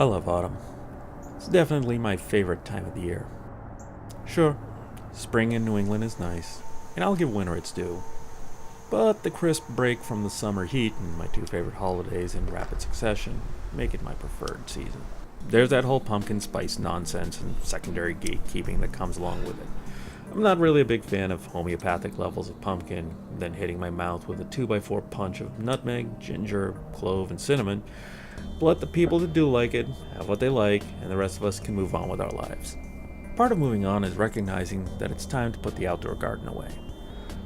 I love autumn. It's definitely my favorite time of the year. Sure, spring in New England is nice, and I'll give winter its due. But the crisp break from the summer heat and my two favorite holidays in rapid succession make it my preferred season. There's that whole pumpkin spice nonsense and secondary gatekeeping that comes along with it. I'm not really a big fan of homeopathic levels of pumpkin, then hitting my mouth with a 2x4 punch of nutmeg, ginger, clove, and cinnamon. But let the people that do like it have what they like, and the rest of us can move on with our lives. Part of moving on is recognizing that it's time to put the outdoor garden away.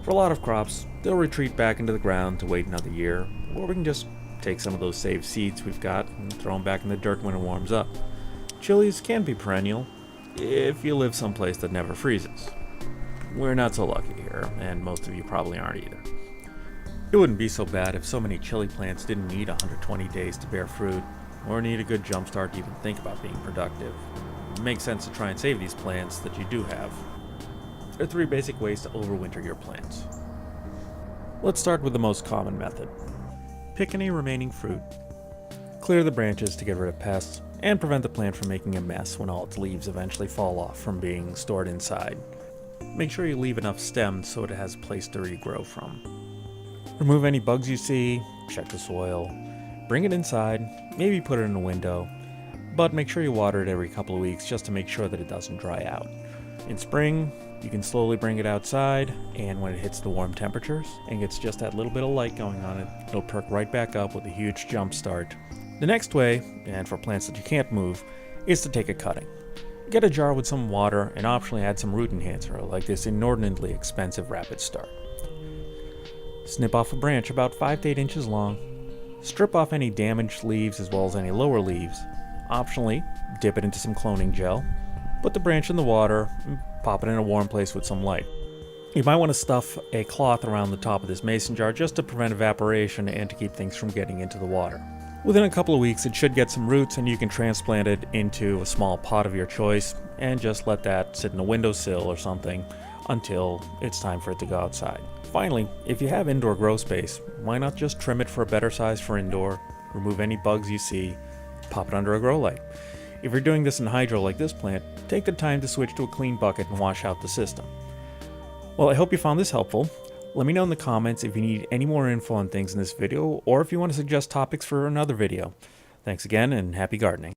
For a lot of crops, they'll retreat back into the ground to wait another year, or we can just take some of those saved seeds we've got and throw them back in the dirt when it warms up. Chilies can be perennial, if you live someplace that never freezes. We're not so lucky here, and most of you probably aren't either. It wouldn't be so bad if so many chili plants didn't need 120 days to bear fruit, or need a good jumpstart to even think about being productive. It makes sense to try and save these plants that you do have. There are 3 basic ways to overwinter your plants. Let's start with the most common method. Pick any remaining fruit. Clear the branches to get rid of pests, and prevent the plant from making a mess when all its leaves eventually fall off from being stored inside. Make sure you leave enough stems so it has a place to regrow from. Remove any bugs you see, check the soil, bring it inside, maybe put it in a window, but make sure you water it every couple of weeks just to make sure that it doesn't dry out. In spring, you can slowly bring it outside, and when it hits the warm temperatures and gets just that little bit of light going on it, it'll perk right back up with a huge jump start. The next way, and for plants that you can't move, is to take a cutting. Get a jar with some water and optionally add some root enhancer like this inordinately expensive Rapid Start. Snip off a branch about 5 to 8 inches long. Strip off any damaged leaves as well as any lower leaves. Optionally, dip it into some cloning gel. Put the branch in the water and pop it in a warm place with some light. You might want to stuff a cloth around the top of this mason jar just to prevent evaporation and to keep things from getting into the water. Within a couple of weeks, it should get some roots and you can transplant it into a small pot of your choice and just let that sit in a windowsill or something until it's time for it to go outside. Finally, if you have indoor grow space, why not just trim it for a better size for indoor, remove any bugs you see, pop it under a grow light. If you're doing this in hydro like this plant, take the time to switch to a clean bucket and wash out the system. Well, I hope you found this helpful. Let me know in the comments if you need any more info on things in this video, or if you want to suggest topics for another video. Thanks again, and happy gardening.